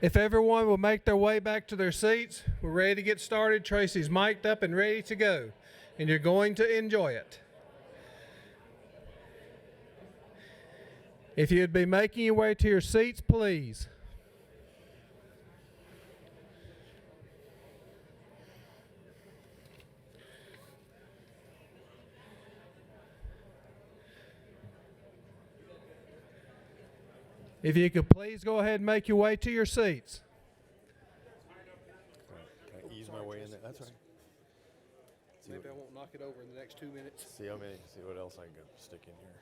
If everyone will make their way back to their seats, we're ready to get started. Tracy's mic'd up and ready to go, and you're going to enjoy it. If you'd be making your way to your seats, please. If you could please go ahead and make your way to your seats. Can I ease my way in there? That's right. Maybe I won't knock it over in the next 2 minutes. See what else I can stick in here.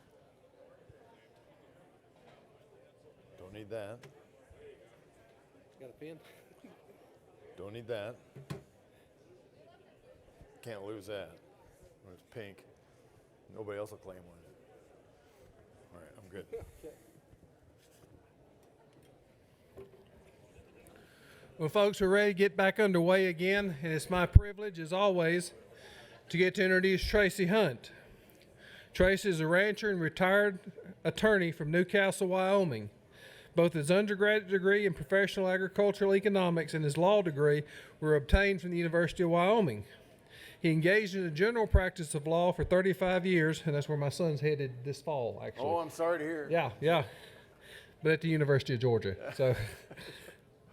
Don't need that. Got a pen? Don't need that. Can't lose that. When it's pink, nobody else will claim one. All right, I'm good. Okay. Well, folks, we're ready to get back underway again, and it's my privilege, as always, to get to introduce Tracy Hunt. Tracy is a rancher and retired attorney from Newcastle, Wyoming. Both his undergraduate degree in professional agricultural economics and his law degree were obtained from the University of Wyoming. He engaged in the general practice of law for 35 years, and that's where my son's headed this fall, actually. Oh, I'm sorry to hear. Yeah. But at the University of Georgia. So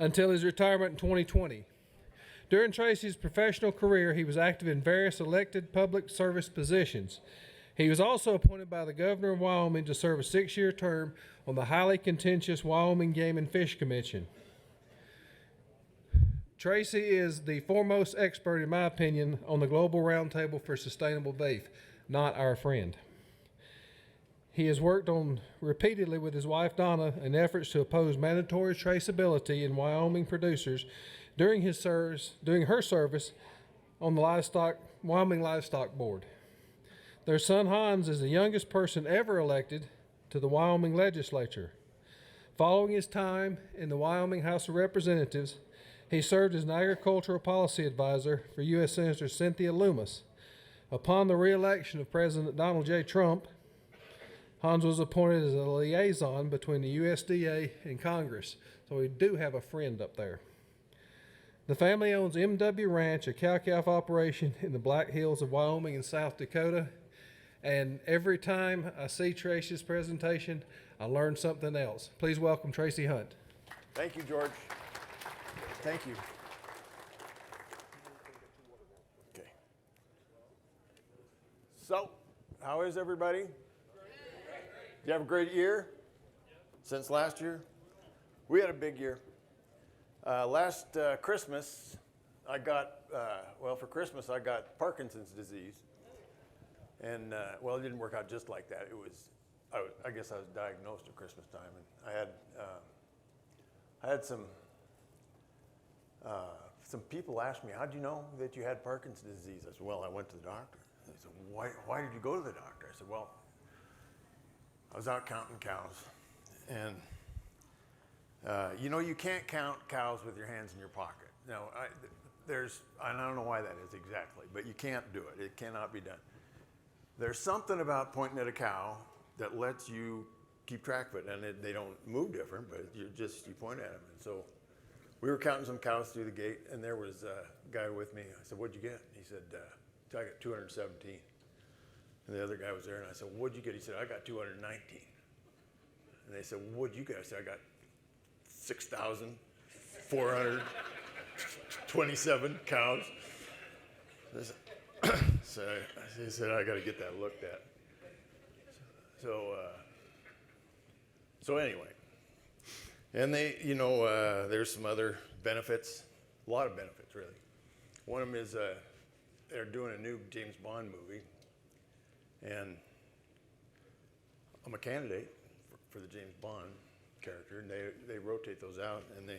until his retirement in 2020. During Tracy's professional career, he was active in various elected public service positions. He was also appointed by the governor of Wyoming to serve a 6-year term on the highly contentious Wyoming Game and Fish Commission. Tracy is the foremost expert, in my opinion, on the Global Roundtable for Sustainable Beef, not our friend. He has worked on repeatedly with his wife Donna in efforts to oppose mandatory traceability in Wyoming producers during her service on the Wyoming Livestock Board. Their son Hans is the youngest person ever elected to the Wyoming legislature. Following his time in the Wyoming House of Representatives, he served as an agricultural policy advisor for U.S. Senator Cynthia Lummis. Upon the re-election of President Donald J. Trump, Hans was appointed as a liaison between the USDA and Congress, so we do have a friend up there. The family owns M.W. Ranch, a cow-calf operation in the Black Hills of Wyoming and South Dakota, and every time I see Tracy's presentation, I learn something else. Please welcome Tracy Hunt. Thank you, George. Thank you. Okay. So, how is everybody? Did you have a great year? Since last year? We had a big year. Last Christmas, I got, for Christmas I got Parkinson's disease. And, it didn't work out just like that. I guess I was diagnosed at Christmas time. And I had some people ask me, how'd you know that you had Parkinson's disease? I said, well, I went to the doctor. They said, why did you go to the doctor? I said, well, I was out counting cows. And, you can't count cows with your hands in your pocket. Now, I don't know why that is exactly, but you can't do it. It cannot be done. There's something about pointing at a cow that lets you keep track of it, and they don't move different, but you point at them. And so we were counting some cows through the gate, and there was a guy with me. I said, what'd you get? He said, I got 217. And the other guy was there, and I said, what'd you get? He said, I got 219. And they said, what'd you get? I said, I got 6,427 cows. So he said, I got to get that looked at. So anyway, and there's some other benefits, a lot of benefits really. One of them is they're doing a new James Bond movie, and I'm a candidate for the James Bond character, and they rotate those out, and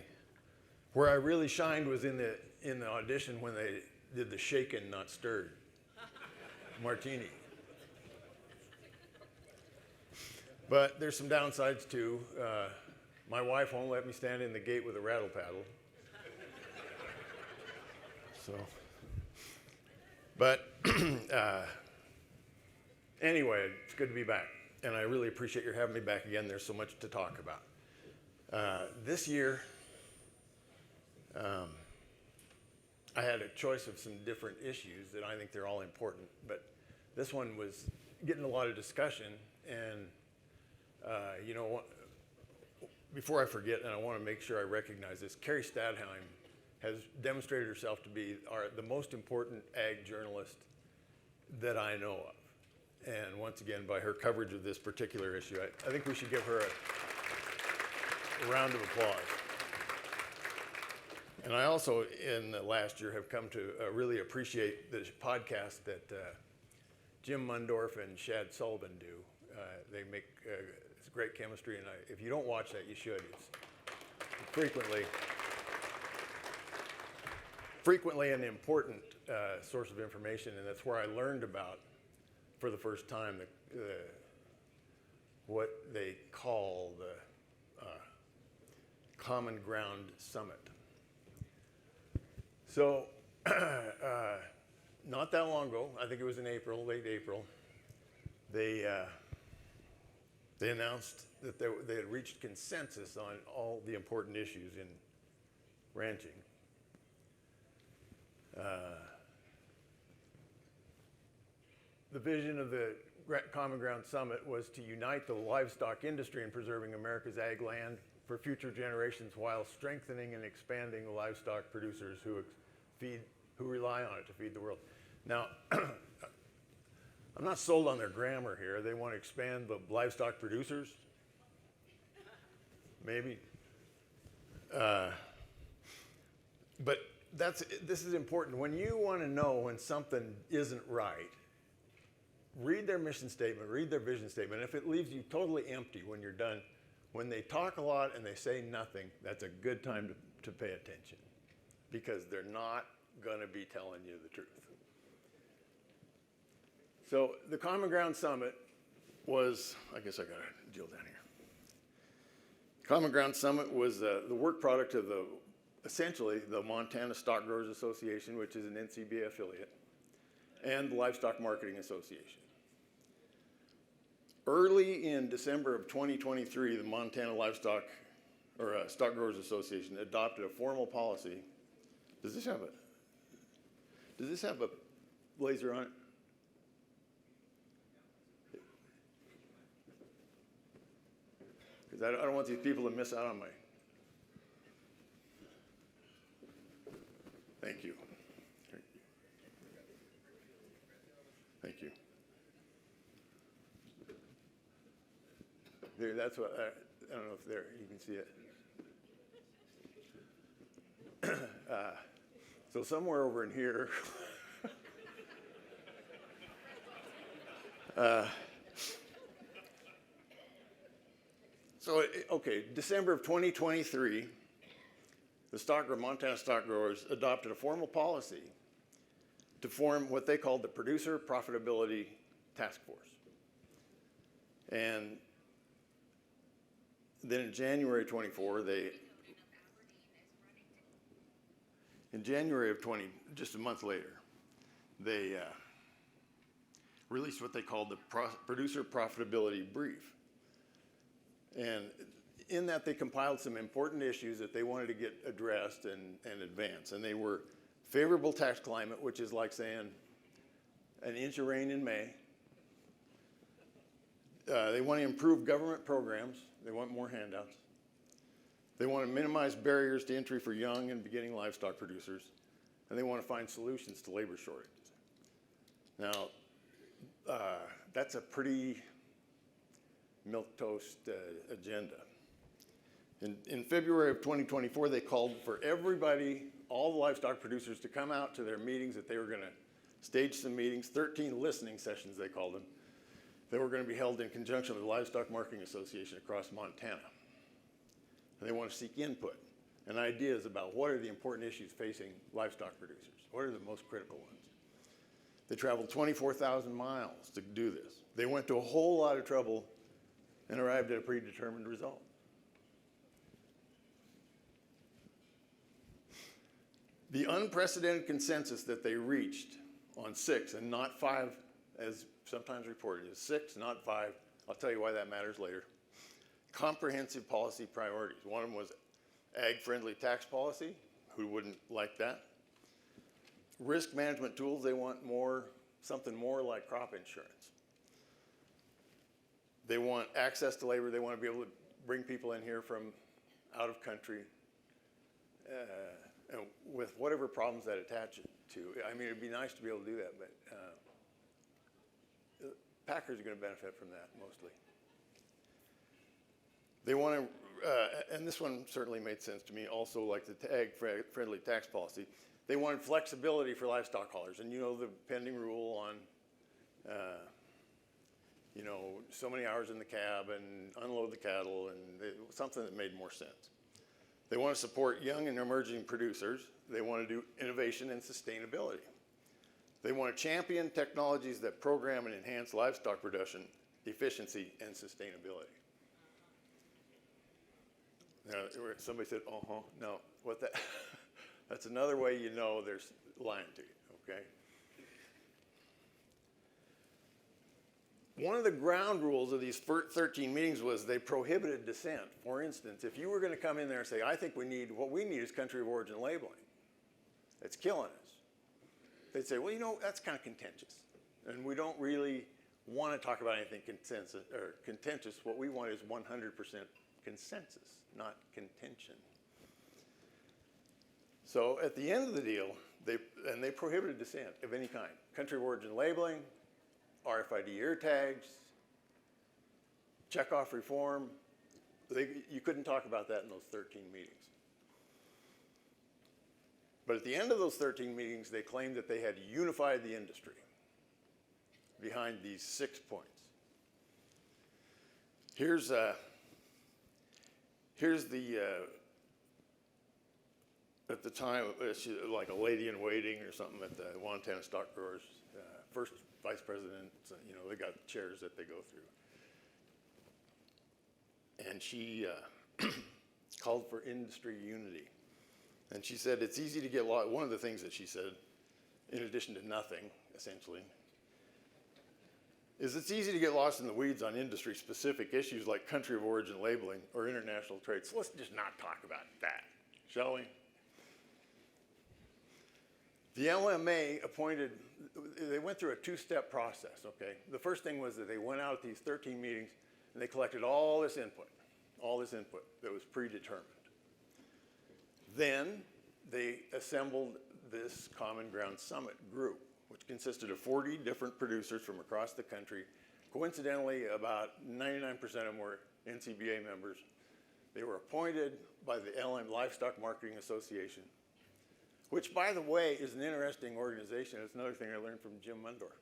where I really shined was in the audition when they did the shaken, not stirred martini. But there's some downsides too. My wife won't let me stand in the gate with a rattle paddle. So, but anyway, it's good to be back. And I really appreciate your having me back again. There's so much to talk about. This year, I had a choice of some different issues that I think they're all important, but this one was getting a lot of discussion. And you know, before I forget, and I want to make sure I recognize this, Carrie Stadheim has demonstrated herself to be the most important ag journalist that I know of. And once again, by her coverage of this particular issue, I think we should give her a round of applause. And I also, in the last year, have come to really appreciate the podcast that Jim Mundorf and Shad Sullivan do. They make it's great chemistry, and if you don't watch that, you should. It's frequently an important source of information, and that's where I learned about, for the first time, what they call the Common Ground Summit. So, not that long ago, I think it was in April, late April, they announced that they had reached consensus on all the important issues in ranching. The vision of the Common Ground Summit was to unite the livestock industry in preserving America's ag land for future generations while strengthening and expanding the livestock producers who rely on it to feed the world. Now, I'm not sold on their grammar here. They want to expand the livestock producers. Maybe. But this is important. When you want to know when something isn't right, read their mission statement, read their vision statement. If it leaves you totally empty when you're done, when they talk a lot and they say nothing, that's a good time to pay attention, because they're not going to be telling you the truth. So the Common Ground Summit was, I guess I got to deal down here. Common Ground Summit was the work product of essentially the Montana Stock Growers Association, which is an NCBA affiliate, and the Livestock Marketing Association. Early in December of 2023, the Montana Stock Growers Association adopted a formal policy. Does this have a laser on it? Because I don't want these people to miss out on my. Thank you. Thank you. There, that's what, I don't know if there, you can see it. So somewhere over in here, December of 2023, the Montana Stock Growers adopted a formal policy to form what they called the Producer Profitability Task Force. And then in January 24, in January of 20, just a month later, they released what they called the Producer Profitability Brief. And in that, they compiled some important issues that they wanted to get addressed and advance. And they were favorable tax climate, which is like saying an inch of rain in May. They want to improve government programs. They want more handouts. They want to minimize barriers to entry for young and beginning livestock producers. And they want to find solutions to labor shortages. Now, that's a pretty milquetoast agenda. In February of 2024, they called for everybody, all the livestock producers, to come out to their meetings, that they were going to stage some meetings, 13 listening sessions, they called them. They were going to be held in conjunction with the Livestock Marketing Association across Montana. And they want to seek input and ideas about what are the important issues facing livestock producers. What are the most critical ones? They traveled 24,000 miles to do this. They went to a whole lot of trouble and arrived at a predetermined result. The unprecedented consensus that they reached on 6 and not 5, as sometimes reported, is 6, not 5. I'll tell you why that matters later. Comprehensive policy priorities. One of them was ag-friendly tax policy. Who wouldn't like that? Risk management tools, they want more, something more like crop insurance. They want access to labor. They want to be able to bring people in here from out of country, and with whatever problems that attach it to. I mean, it'd be nice to be able to do that, but packers are going to benefit from that mostly. They want to, and this one certainly made sense to me, also like the tag-friendly tax policy. They wanted flexibility for livestock haulers, and you know the pending rule on, you know, so many hours in the cab and unload the cattle, and something that made more sense. They want to support young and emerging producers. They want to do innovation and sustainability. They want to champion technologies that program and enhance livestock production, efficiency, and sustainability. Now, somebody said, no, what that? That's another way you know there's lying to you, okay? One of the ground rules of these 13 meetings was they prohibited dissent. For instance, if you were going to come in there and say, I think what we need is country of origin labeling. It's killing us. They'd say, well, you know, that's kind of contentious. And we don't really want to talk about anything contentious. What we want is 100% consensus, not contention. So at the end of the deal, they prohibited dissent of any kind. Country of origin labeling, RFID ear tags, checkoff reform. You couldn't talk about that in those 13 meetings. But at the end of those 13 meetings, they claimed that they had unified the industry behind these 6 points. Here's the at the time, like a lady in waiting or something at the Montana Stock Growers, first vice president, you know, they got chairs that they go through. And she called for industry unity. And she said it's easy to get lost. One of the things that she said, in addition to nothing, essentially, is it's easy to get lost in the weeds on industry-specific issues like country of origin labeling or international trade. So let's just not talk about that, shall we? The LMA appointed, they went through a two-step process, okay? The first thing was that they went out at these 13 meetings and they collected all this input that was predetermined. Then they assembled this Common Ground Summit group, which consisted of 40 different producers from across the country. Coincidentally, about 99% of them were NCBA members. They were appointed by the LM Livestock Marketing Association, which, by the way, is an interesting organization. It's another thing I learned from Jim Mundor.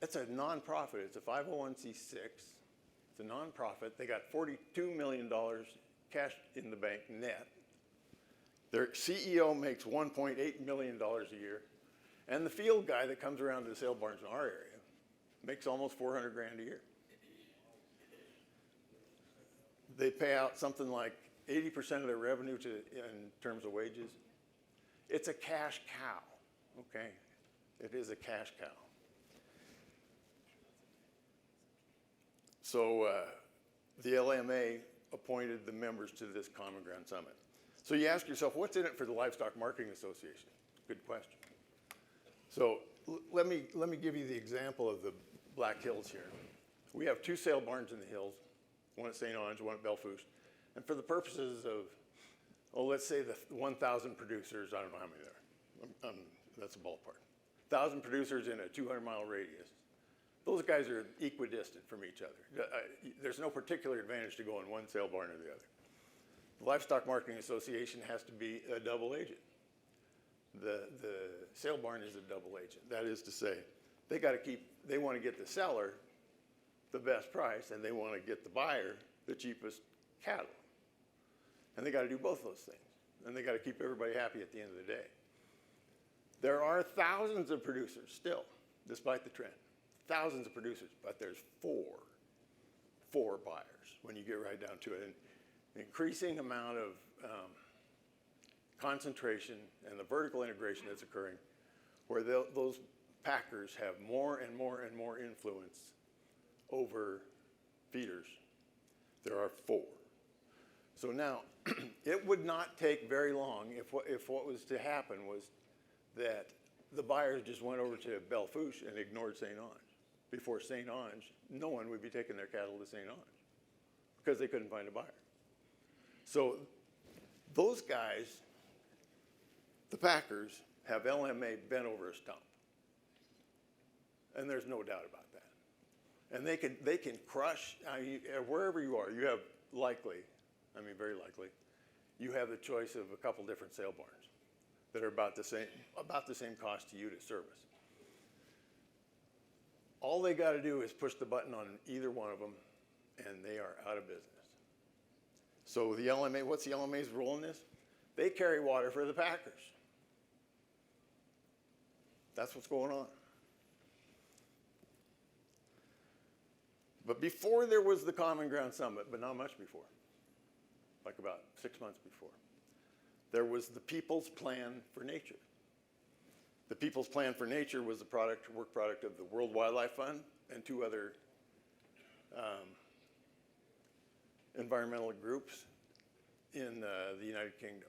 It's a nonprofit. It's a 501c6. It's a nonprofit. They got $42 million cash in the bank net. Their CEO makes $1.8 million a year. And the field guy that comes around to the sale barns in our area makes almost $400 grand a year. They pay out something like 80% of their revenue in terms of wages. It's a cash cow, okay? It is a cash cow. So the LMA appointed the members to this Common Ground Summit. So you ask yourself, what's in it for the Livestock Marketing Association? Good question. So let me give you the example of the Black Hills here. We have 2 sale barns in the hills, one at St. Ange, one at Belfouche. And for the purposes of, let's say the 1,000 producers, I don't know how many there are. That's a ballpark. 1,000 producers in a 200-mile radius. Those guys are equidistant from each other. There's no particular advantage to go in one sale barn or the other. The Livestock Marketing Association has to be a double agent. The sale barn is a double agent. That is to say, they want to get the seller the best price, and they want to get the buyer the cheapest cattle. And they got to do both those things. And they got to keep everybody happy at the end of the day. There are thousands of producers still, despite the trend. Thousands of producers, but there's four buyers when you get right down to it. And the increasing amount of concentration and the vertical integration that's occurring, where those packers have more and more and more influence over feeders. There are 4. So now, it would not take very long if what was to happen was that the buyers just went over to Belle Fourche and ignored St. Ange. Before St. Ange, no one would be taking their cattle to St. Ange because they couldn't find a buyer. So those guys, the packers, have LMA bent over a stump. And there's no doubt about that. And they can crush, wherever you are, you have very likely, you have the choice of a couple different sale barns that are about the same cost to you to service. All they got to do is push the button on either one of them, and they are out of business. So the LMA, what's the LMA's role in this? They carry water for the packers. That's what's going on. But before there was the Common Ground Summit, but not much before, like about 6 months before, there was the People's Plan for Nature. The People's Plan for Nature was the work product of the World Wildlife Fund and two other environmental groups in the United Kingdom.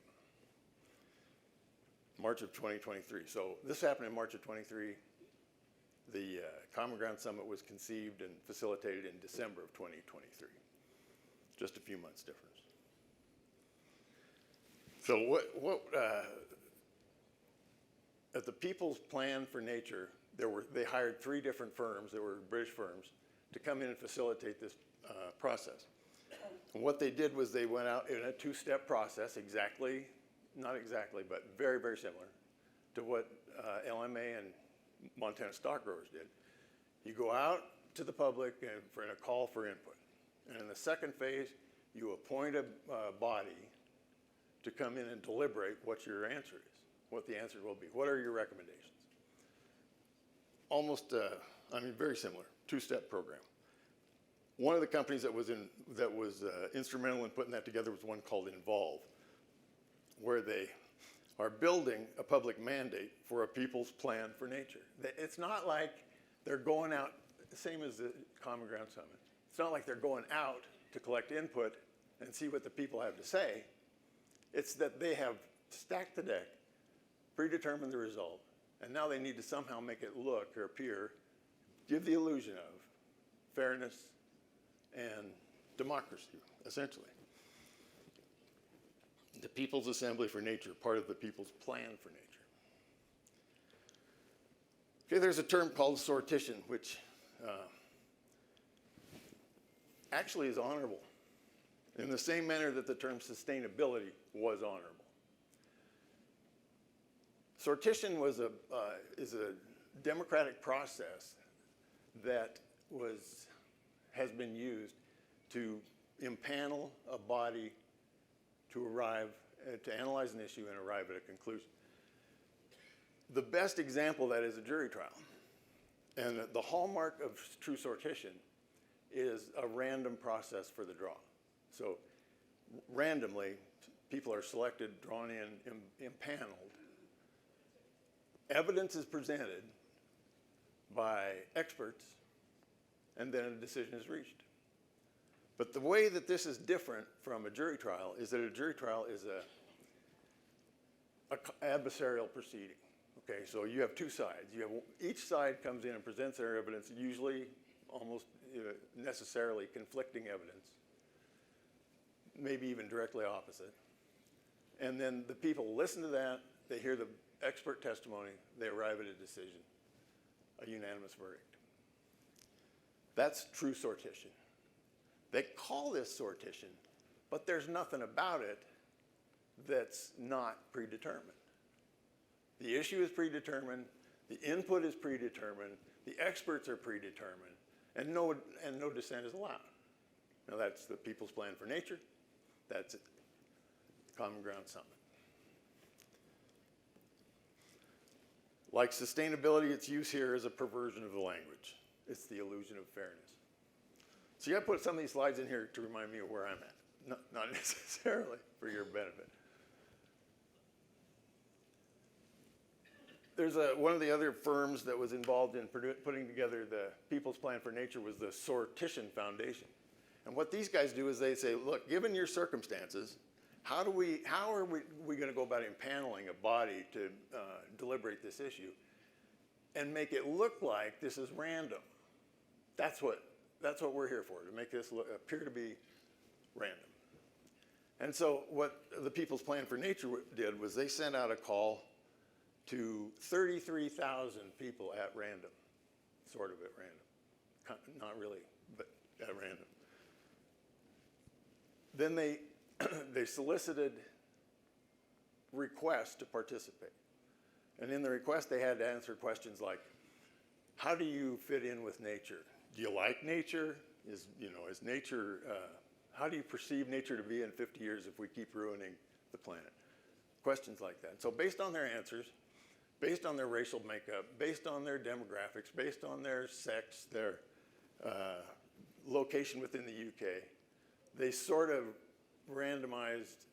March of 2023. So this happened in March of 23. The Common Ground Summit was conceived and facilitated in December of 2023. Just a few months difference. So at the People's Plan for Nature, they hired 3 different firms, they were British firms, to come in and facilitate this process. And what they did was they went out in a 2-step process, not exactly, but very, very similar to what LMA and Montana stock growers did. You go out to the public and in a call for input. And in the second phase, you appoint a body to come in and deliberate what your answer is, what the answer will be. What are your recommendations? Almost, very similar, 2-step program. One of the companies that was instrumental in putting that together was one called Involve, where they are building a public mandate for a People's Plan for Nature. It's not like they're going out, same as the Common Ground Summit. It's not like they're going out to collect input and see what the people have to say. It's that they have stacked the deck, predetermined the result, and now they need to somehow make it look or appear, give the illusion of fairness and democracy, essentially. The People's Assembly for Nature, part of the People's Plan for Nature. Okay, there's a term called sortition, which actually is honorable, in the same manner that the term sustainability was honorable. Sortition is a democratic process that has been used to impanel a body to analyze an issue and arrive at a conclusion. The best example of that is a jury trial. And the hallmark of true sortition is a random process for the draw. So randomly, people are selected, drawn in, impaneled. Evidence is presented by experts, and then a decision is reached. But the way that this is different from a jury trial is that a jury trial is an adversarial proceeding. Okay, so you have 2 sides. Each side comes in and presents their evidence, usually almost necessarily conflicting evidence, maybe even directly opposite. And then the people listen to that, they hear the expert testimony, they arrive at a decision, a unanimous verdict. That's true sortition. They call this sortition, but there's nothing about it that's not predetermined. The issue is predetermined, the input is predetermined, the experts are predetermined, and no dissent is allowed. Now that's the People's Plan for Nature, that's it, Common Ground Summit. Like sustainability, its use here is a perversion of the language. It's the illusion of fairness. So you got to put some of these slides in here to remind me of where I'm at, not necessarily for your benefit. There's one of the other firms that was involved in putting together the People's Plan for Nature was the Sortition Foundation. And what these guys do is they say, look, given your circumstances, how are we going to go about impaneling a body to deliberate this issue and make it look like this is random? That's what we're here for, to make this appear to be random. And so what the People's Plan for Nature did was they sent out a call to 33,000 people at random, sort of at random, not really, but at random. Then they solicited requests to participate. And in the request, they had to answer questions like, how do you fit in with nature? Do you like nature? Is nature, how do you perceive nature to be in 50 years if we keep ruining the planet? Questions like that. So based on their answers, based on their racial makeup, based on their demographics, based on their sex, their location within the UK, they sort of randomized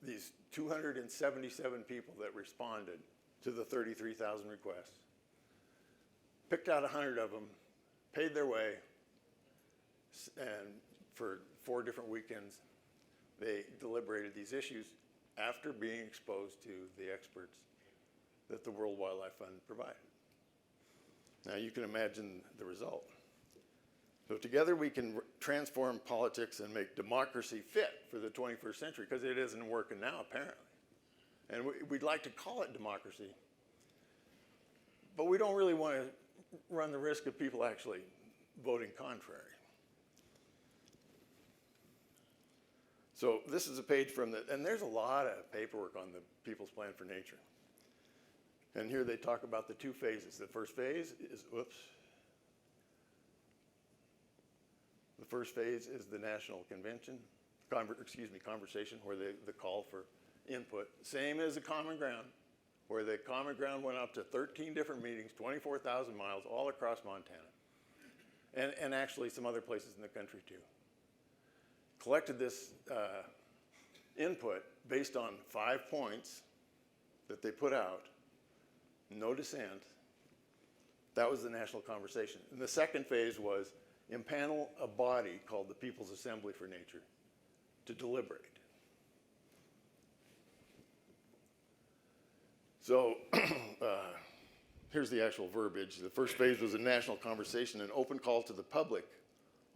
these 277 people that responded to the 33,000 requests, picked out 100 of them, paid their way, and for 4 different weekends, they deliberated these issues after being exposed to the experts that the World Wildlife Fund provided. Now you can imagine the result. So together we can transform politics and make democracy fit for the 21st century, because it isn't working now, apparently. And we'd like to call it democracy, but we don't really want to run the risk of people actually voting contrary. So this is a page from and there's a lot of paperwork on the People's Plan for Nature. And here they talk about the 2 phases. The first phase is, the first phase is the National Convention, conversation, where the call for input. Same as the Common Ground, where the Common Ground went up to 13 different meetings, 24,000 miles, all across Montana. And actually some other places in the country too. Collected this input based on 5 points that they put out, no dissent. That was the national conversation. And the second phase was impanel a body called the People's Assembly for Nature to deliberate. So here's the actual verbiage. The first phase was a national conversation, an open call to the public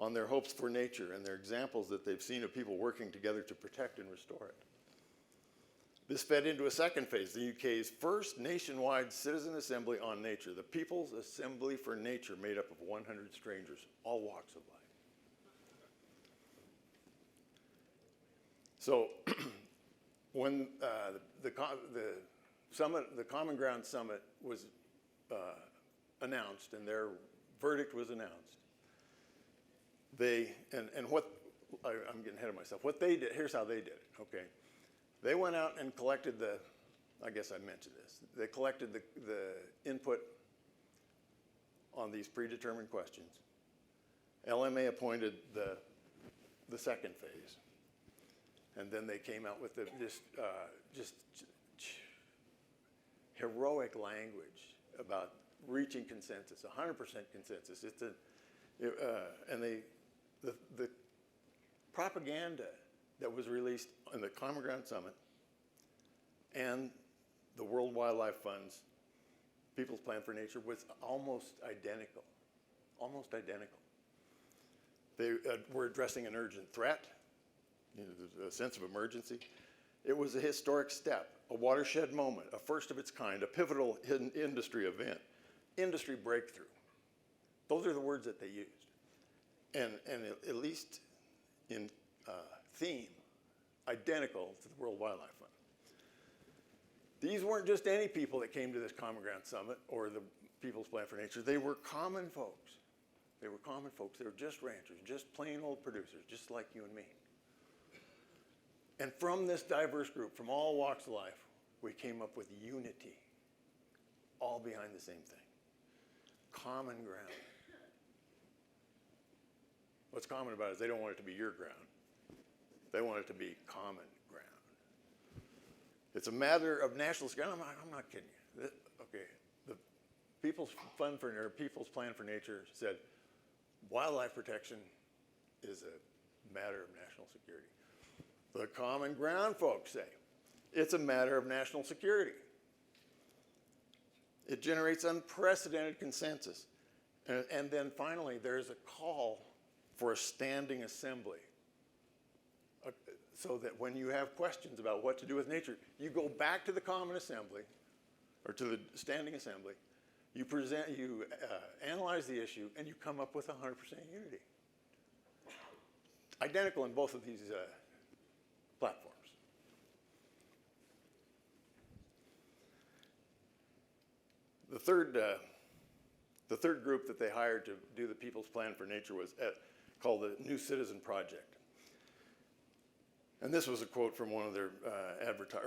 on their hopes for nature and their examples that they've seen of people working together to protect and restore it. This fed into a second phase, the UK's first nationwide citizen assembly on nature, the People's Assembly for Nature, made up of 100 strangers, all walks of life. So when the Common Ground Summit was announced and their verdict was announced, I'm getting ahead of myself. What they did, here's how they did it, okay? They went out and collected I guess I mentioned this, they collected the input on these predetermined questions. LMA appointed the second phase. And then they came out with just heroic language about reaching consensus, 100% consensus. The propaganda that was released in the Common Ground Summit and the World Wildlife Fund's People's Plan for Nature was almost identical, almost identical. They were addressing an urgent threat, a sense of emergency. It was a historic step, a watershed moment, a first of its kind, a pivotal industry event, industry breakthrough. Those are the words that they used. And at least in theme, identical to the World Wildlife Fund. These weren't just any people that came to this Common Ground Summit or the People's Plan for Nature. They were common folks. They were common folks. They were just ranchers, just plain old producers, just like you and me. And from this diverse group, from all walks of life, we came up with unity, all behind the same thing. Common ground. What's common about it is they don't want it to be your ground. They want it to be common ground. It's a matter of national security. I'm not kidding you. Okay, the People's Plan for Nature said wildlife protection is a matter of national security. The common ground folks say it's a matter of national security. It generates unprecedented consensus. And then finally, there's a call for a standing assembly. So that when you have questions about what to do with nature, you go back to the common assembly, or to the standing assembly, you analyze the issue, and you come up with 100% unity. Identical in both of these platforms. The third group that they hired to do the People's Plan for Nature was called the New Citizen Project. And this was a quote from one of their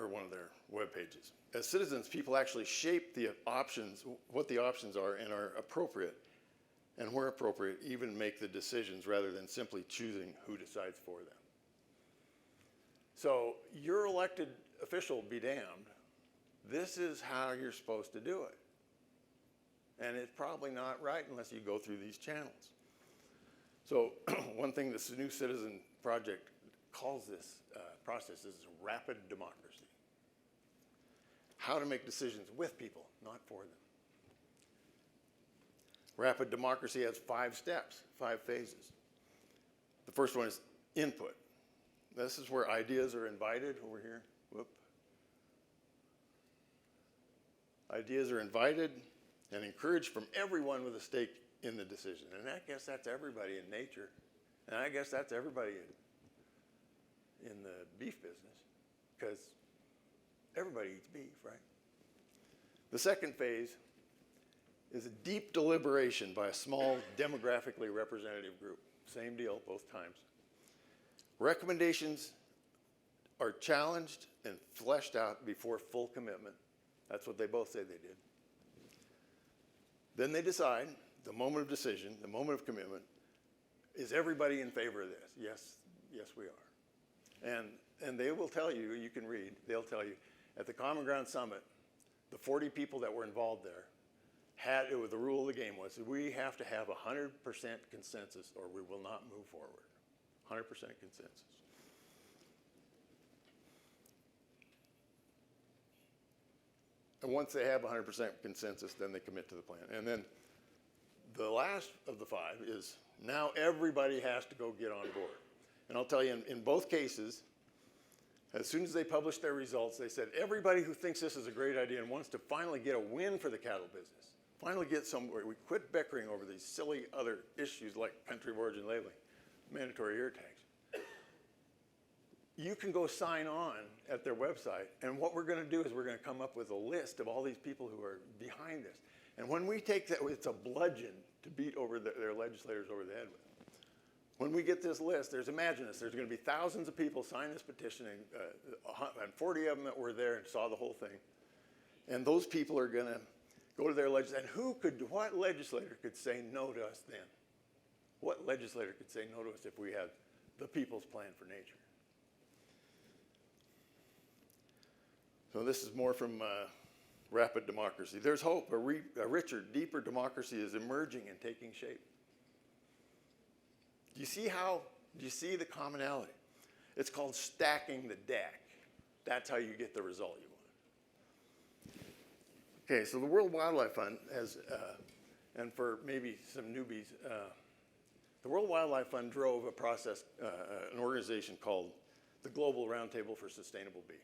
one of their web pages. As citizens, people actually shape the options, what the options are, and are appropriate, and where appropriate, even make the decisions rather than simply choosing who decides for them. So your elected official be damned. This is how you're supposed to do it. And it's probably not right unless you go through these channels. So one thing this New Citizen Project calls this process is rapid democracy. How to make decisions with people, not for them. Rapid democracy has 5 steps, 5 phases. The first one is input. This is where ideas are invited over here. Whoop. Ideas are invited and encouraged from everyone with a stake in the decision. And I guess that's everybody in nature. And I guess that's everybody in the beef business, because everybody eats beef, right? The second phase is a deep deliberation by a small demographically representative group. Same deal both times. Recommendations are challenged and fleshed out before full commitment. That's what they both say they did. Then they decide, the moment of decision, the moment of commitment, is everybody in favor of this? Yes, yes we are. And they will tell you, you can read, they'll tell you, at the Common Ground Summit, the 40 people that were involved there, the rule of the game was, we have to have 100% consensus or we will not move forward. 100% consensus. And once they have 100% consensus, then they commit to the plan. And then the last of the 5 is, now everybody has to go get on board. And I'll tell you, in both cases, as soon as they published their results, they said, everybody who thinks this is a great idea and wants to finally get a win for the cattle business, finally get somewhere, we quit bickering over these silly other issues like country of origin labeling, mandatory ear tags. You can go sign on at their website, and what we're going to do is we're going to come up with a list of all these people who are behind this. And when we take that, it's a bludgeon to beat over their legislators over the head with. When we get this list, imagine this, there's going to be thousands of people sign this petition, and 40 of them that were there and saw the whole thing. And those people are going to go to their legislator. And what legislator could say no to us then? What legislator could say no to us if we had the People's Plan for Nature? So this is more from Rapid Democracy. There's hope. A richer, deeper democracy is emerging and taking shape. Do you see the commonality? It's called stacking the deck. That's how you get the result you want. Okay, so the World Wildlife Fund has, and for maybe some newbies, the World Wildlife Fund drove a process, an organization called the Global Roundtable for Sustainable Beef.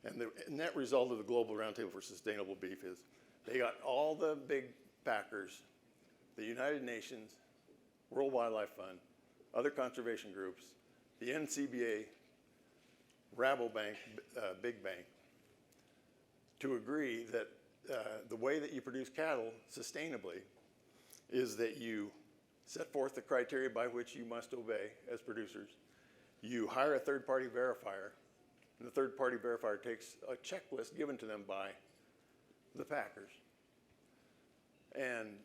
And the net result of the Global Roundtable for Sustainable Beef is they got all the big packers, the United Nations, World Wildlife Fund, other conservation groups, the NCBA, Rabobank, Big Bank, to agree that the way that you produce cattle sustainably is that you set forth the criteria by which you must obey as producers. You hire a third-party verifier, and the third-party verifier takes a checklist given to them by the packers. And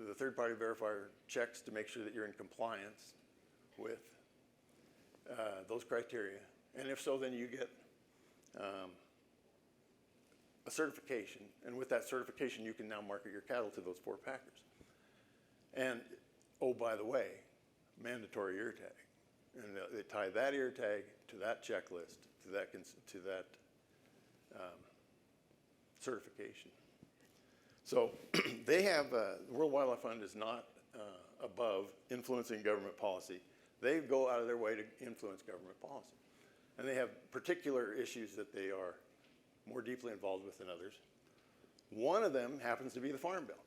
the third-party verifier checks to make sure that you're in compliance with those criteria. And if so, then you get a certification. And with that certification, you can now market your cattle to those 4 packers. And oh, by the way, mandatory ear tag. And they tie that ear tag to that checklist, to that certification. So they have, the World Wildlife Fund is not above influencing government policy. They go out of their way to influence government policy. And they have particular issues that they are more deeply involved with than others. One of them happens to be the Farm Bill.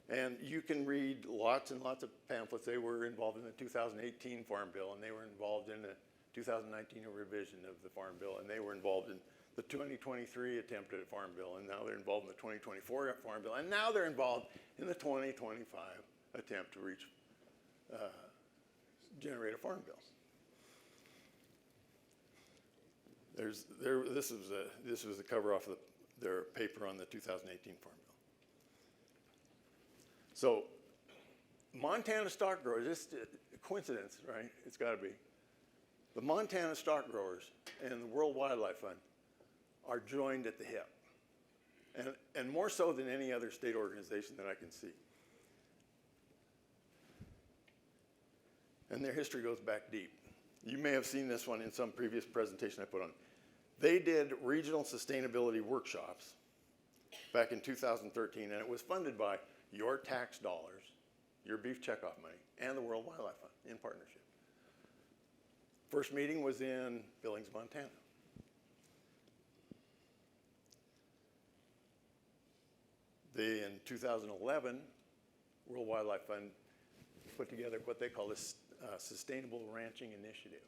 And you can read lots and lots of pamphlets. They were involved in the 2018 Farm Bill, and they were involved in the 2019 revision of the Farm Bill, and they were involved in the 2023 attempt at a Farm Bill, and now they're involved in the 2024 Farm Bill, and now they're involved in the 2025 attempt to generate a Farm Bill. This was the cover off of their paper on the 2018 Farm Bill. So, Montana stock growers, just a coincidence, right? It's got to be. The Montana stock growers and the World Wildlife Fund are joined at the hip, and more so than any other state organization that I can see. And their history goes back deep. You may have seen this one in some previous presentation I put on. They did regional sustainability workshops back in 2013, and it was funded by your tax dollars, your beef checkoff money, and the World Wildlife Fund in partnership. First meeting was in Billings, Montana. In 2011, World Wildlife Fund put together what they call this Sustainable Ranching Initiative.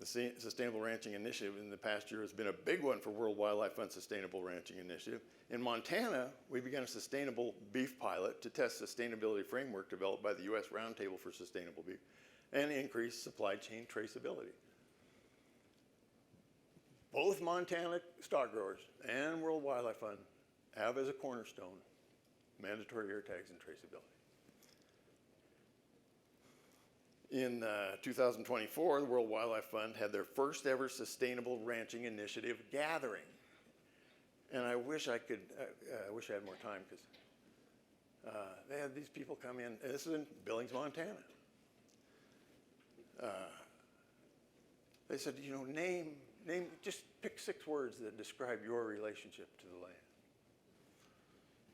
The Sustainable Ranching Initiative in the past year has been a big one for World Wildlife Fund Sustainable Ranching Initiative. In Montana, we began a sustainable beef pilot to test sustainability framework developed by the U.S. Roundtable for Sustainable Beef and increase supply chain traceability. Both Montana stock growers and World Wildlife Fund have as a cornerstone mandatory ear tags and traceability. In 2024, the World Wildlife Fund had their first ever Sustainable Ranching Initiative gathering. And I wish I had more time, because they had these people come in, and this is in Billings, Montana. They said, just pick 6 words that describe your relationship to the land.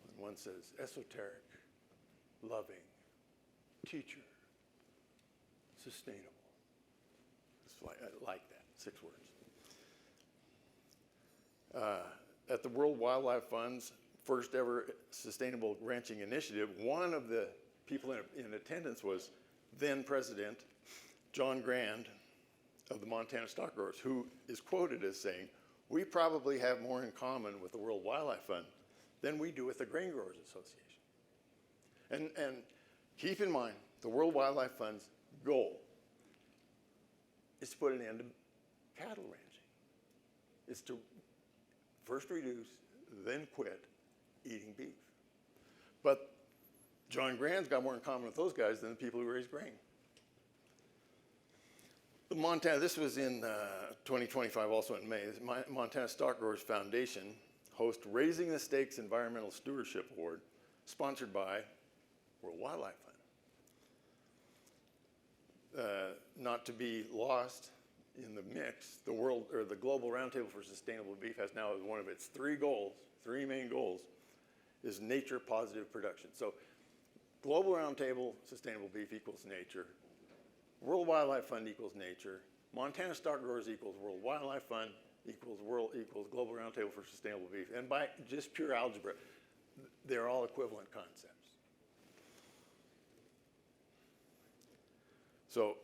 And one says, esoteric, loving, teacher, sustainable. I like that, 6 words. At the World Wildlife Fund's first ever Sustainable Ranching Initiative, one of the people in attendance was then President John Grand of the Montana Stock Growers, who is quoted as saying, "We probably have more in common with the World Wildlife Fund than we do with the Grain Growers Association." And keep in mind, the World Wildlife Fund's goal is to put an end to cattle ranching. It's to first reduce, then quit eating beef. But John Grand's got more in common with those guys than the people who raise grain. This was in 2025, also in May. The Montana Stock Growers Foundation hosts Raising the Stakes Environmental Stewardship Award, sponsored by World Wildlife Fund. Not to be lost in the mix, the Global Roundtable for Sustainable Beef has now as one of its 3 main goals, is nature positive production. So Global Roundtable Sustainable Beef equals nature. World Wildlife Fund equals nature. Montana Stock Growers equals World Wildlife Fund equals Global Roundtable for Sustainable Beef. And by just pure algebra, they're all equivalent concepts. So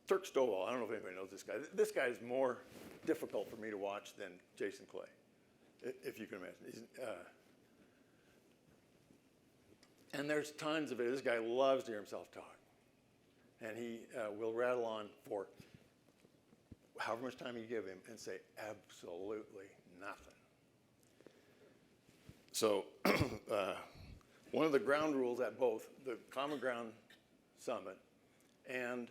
Turk Stovall, I don't know if anybody knows this guy. This guy is more difficult for me to watch than Jason Clay, if you can imagine. And there's tons of it. This guy loves to hear himself talk. And he will rattle on for however much time you give him and say absolutely nothing. So one of the ground rules at both the Common Ground Summit and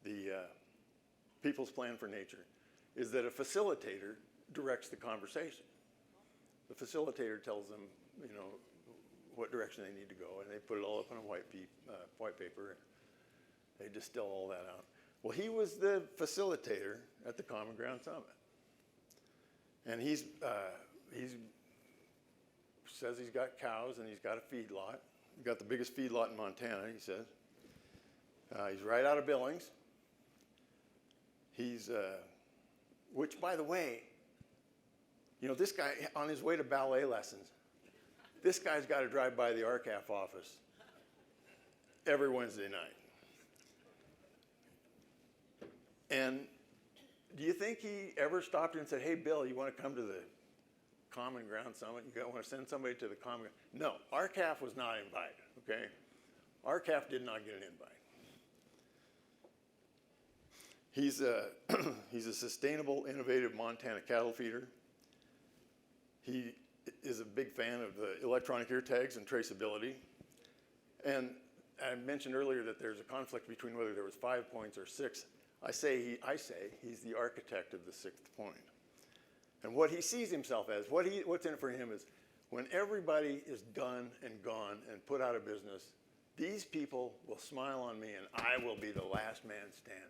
the People's Plan for Nature is that a facilitator directs the conversation. The facilitator tells them, what direction they need to go, and they put it all up on a white paper, and they distill all that out. Well, he was the facilitator at the Common Ground Summit. And he says he's got cows and he's got a feedlot. He's got the biggest feedlot in Montana, he says. He's right out of Billings. Which, by the way, you know, this guy, on his way to ballet lessons, this guy's got to drive by the RCAF office every Wednesday night. And do you think he ever stopped and said, hey, Bill, you want to come to the Common Ground Summit? You want to send somebody to the Common Ground? No, RCAF was not invited, okay? RCAF did not get an invite. He's a sustainable, innovative Montana cattle feeder. He is a big fan of the electronic ear tags and traceability. And I mentioned earlier that there's a conflict between whether there was 5 points or 6. I say he's the architect of the 6th point. And what he sees himself as, what's in it for him is when everybody is done and gone and put out of business, these people will smile on me and I will be the last man standing.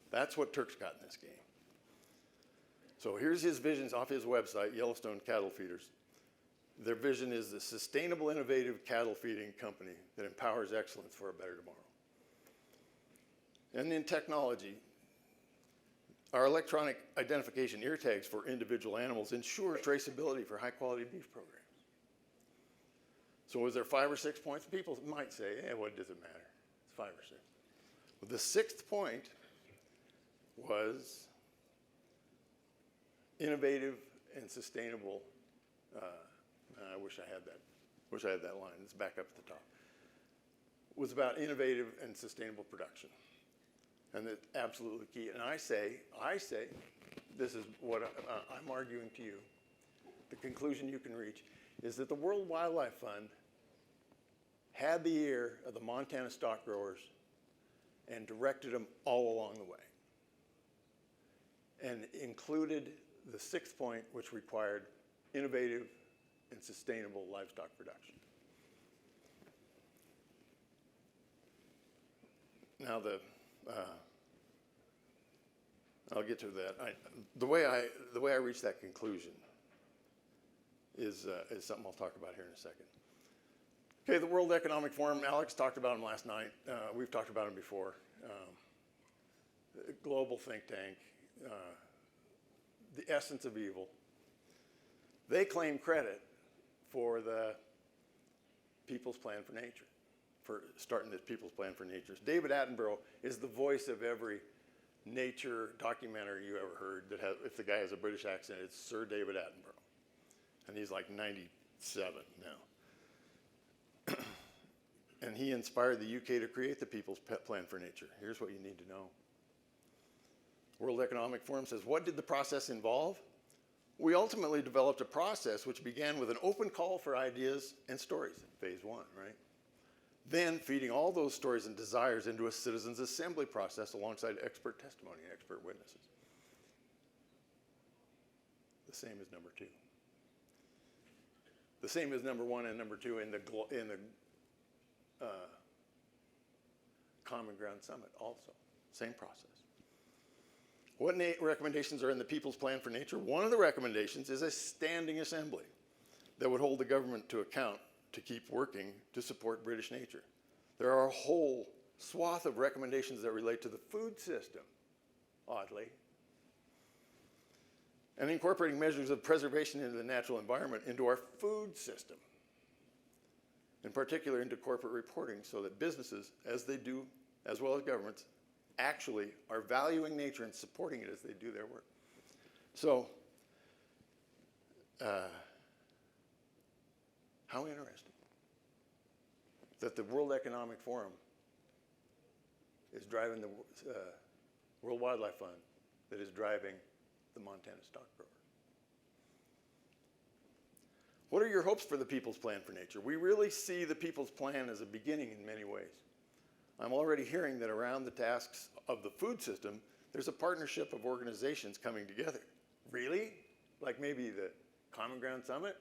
That's what Turk's got in this game. So here's his visions off his website, Yellowstone Cattle Feeders. Their vision is the sustainable, innovative cattle feeding company that empowers excellence for a better tomorrow. And in technology, our electronic identification ear tags for individual animals ensure traceability for high-quality beef programs. So was there 5 or 6 points? People might say, what does it matter? It's 5 or 6. Well, the 6th point was innovative and sustainable. I wish I had that. Wish I had that line. It's back up at the top. It was about innovative and sustainable production. And that's absolutely key. And I say, this is what I'm arguing to you. The conclusion you can reach is that the World Wildlife Fund had the ear of the Montana stock growers and directed them all along the way. And included the 6th point, which required innovative and sustainable livestock production. Now I'll get to that. The way I reached that conclusion is something I'll talk about here in a second. Okay, the World Economic Forum. Alex talked about him last night. We've talked about him before. Global think tank. The essence of evil. They claim credit for the People's Plan for Nature, for starting this People's Plan for Nature. David Attenborough is the voice of every nature documentary you ever heard that has, if the guy has a British accent, it's Sir David Attenborough. And he's like 97 now. And he inspired the UK to create the People's Plan for Nature. Here's what you need to know. World Economic Forum says, what did the process involve? We ultimately developed a process which began with an open call for ideas and stories, phase 1, right? Then feeding all those stories and desires into a citizens' assembly process alongside expert testimony and expert witnesses. The same as number 2. The same as number 1 and number 2 in the Common Ground Summit also. Same process. What recommendations are in the People's Plan for Nature? One of the recommendations is a standing assembly that would hold the government to account to keep working to support British nature. There are a whole swath of recommendations that relate to the food system, oddly, and incorporating measures of preservation into the natural environment into our food system, in particular into corporate reporting, so that businesses, as they do, as well as governments, actually are valuing nature and supporting it as they do their work. So, how interesting that the World Economic Forum is driving the World Wildlife Fund that is driving the Montana stock growers. What are your hopes for the People's Plan for Nature? We really see the People's Plan as a beginning in many ways. I'm already hearing that around the tasks of the food system, there's a partnership of organizations coming together. Really? Like maybe the Common Ground Summit?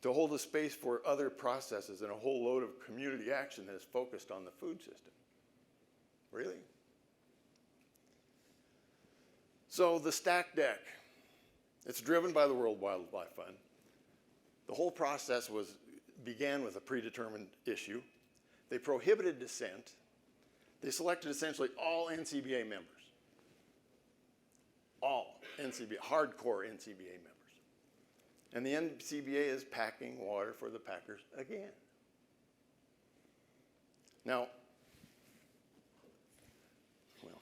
to hold a space for other processes and a whole load of community action that is focused on the food system. Really? So the stack deck, it's driven by the World Wildlife Fund. The whole process began with a predetermined issue. They prohibited dissent. They selected essentially all NCBA members. All NCBA, hardcore NCBA members. And the NCBA is packing water for the packers again. Now, well,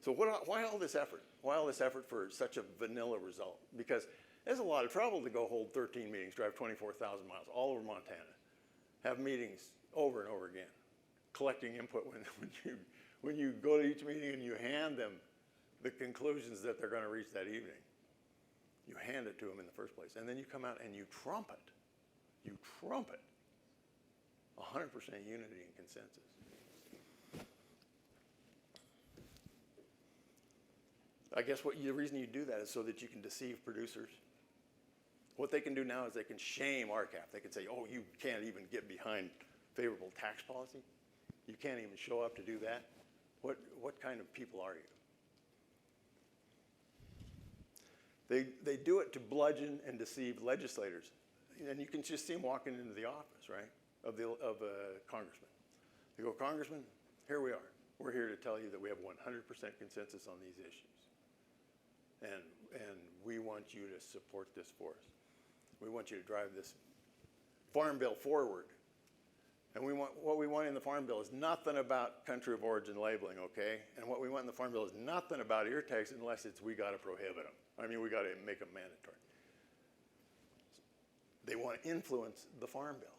so why all this effort? Why all this effort for such a vanilla result? Because there's a lot of trouble to go hold 13 meetings, drive 24,000 miles all over Montana, have meetings over and over again, collecting input when you go to each meeting and you hand them the conclusions that they're going to reach that evening. You hand it to them in the first place, and then you come out and you trumpet 100% unity and consensus. I guess the reason you do that is so that you can deceive producers. What they can do now is they can shame RCAP. They can say, oh, you can't even get behind favorable tax policy. You can't even show up to do that. What kind of people are you? They do it to bludgeon and deceive legislators. And you can just see them walking into the office, right, of a congressman. They go, Congressman, here we are. We're here to tell you that we have 100% consensus on these issues. And we want you to support this for us. We want you to drive this farm bill forward. And what we want in the farm bill is nothing about country of origin labeling, okay? And what we want in the farm bill is nothing about ear tags unless we got to prohibit them. I mean, we got to make them mandatory. They want to influence the farm bill.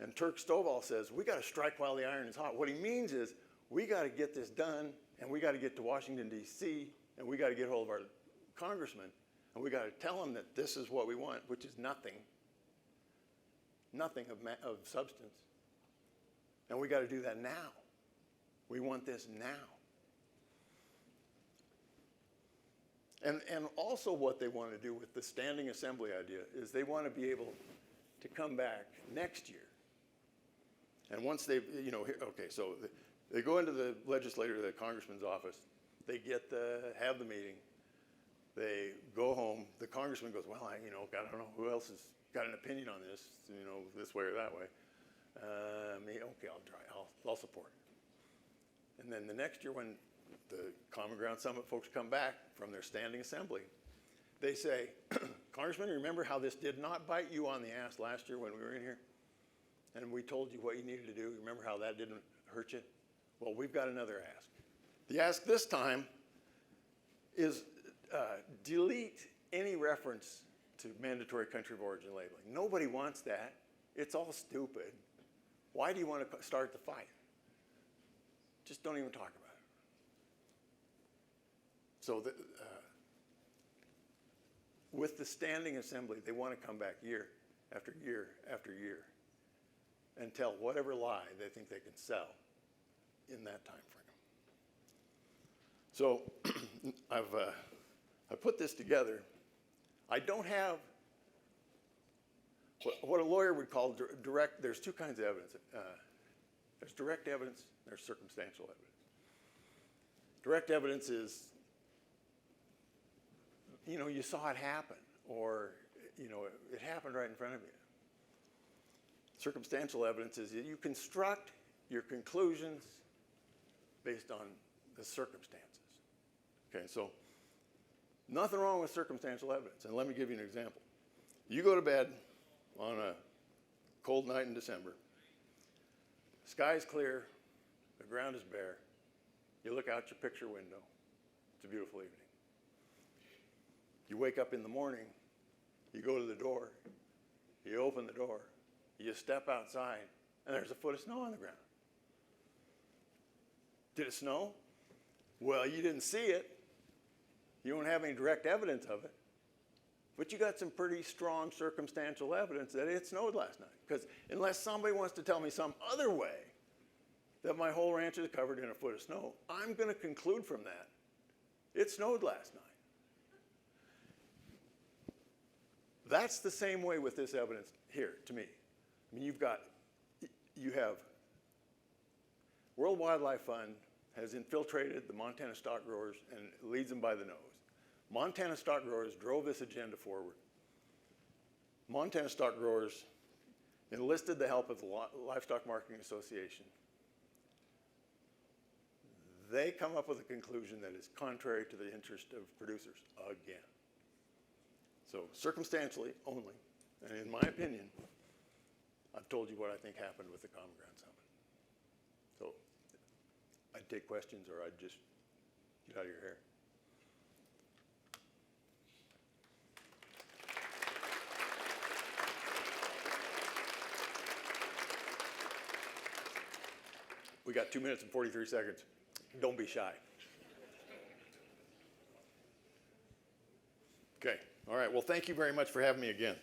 And Turk Stovall says, we got to strike while the iron is hot. What he means is, we got to get this done, and we got to get to Washington, D.C., and we got to get hold of our congressman, and we got to tell them that this is what we want, which is nothing of substance. And we got to do that now. We want this now. And also what they want to do with the standing assembly idea is they want to be able to come back next year. And once they've, okay, so they go into the legislator, the congressman's office, they have the meeting, they go home, the congressman goes, well, I don't know who else has got an opinion on this, this way or that way. Okay, I'll support it. And then the next year when the Common Ground Summit folks come back from their standing assembly, they say, Congressman, remember how this did not bite you on the ass last year when we were in here? And we told you what you needed to do. Remember how that didn't hurt you? Well, we've got another ask. The ask this time is delete any reference to mandatory country of origin labeling. Nobody wants that. It's all stupid. Why do you want to start the fight? Just don't even talk about it. So with the standing assembly, they want to come back year after year after year and tell whatever lie they think they can sell in that time frame. So I put this together. I don't have what a lawyer would call direct. There's two kinds of evidence. There's direct evidence, there's circumstantial evidence. Direct evidence is, you saw it happen, or, it happened right in front of you. Circumstantial evidence is that you construct your conclusions based on the circumstances. Okay, so nothing wrong with circumstantial evidence. And let me give you an example. You go to bed on a cold night in December. The sky's clear, the ground is bare. You look out your picture window. It's a beautiful evening. You wake up in the morning, you go to the door, you open the door, you step outside, and there's a foot of snow on the ground. Did it snow? Well, you didn't see it. You don't have any direct evidence of it. But you got some pretty strong circumstantial evidence that it snowed last night. Because unless somebody wants to tell me some other way that my whole ranch is covered in a foot of snow, I'm going to conclude from that it snowed last night. That's the same way with this evidence here, to me. I mean, you have World Wildlife Fund has infiltrated the Montana stock growers and leads them by the nose. Montana stock growers drove this agenda forward. Montana stock growers enlisted the help of the Livestock Marketing Association. They come up with a conclusion that is contrary to the interest of producers again. So circumstantially only, and in my opinion, I've told you what I think happened with the Common Ground Summit. So I'd take questions or I'd just get out of your hair. We got 2 minutes and 43 seconds. Don't be shy. Okay, all right, well, thank you very much for having me again.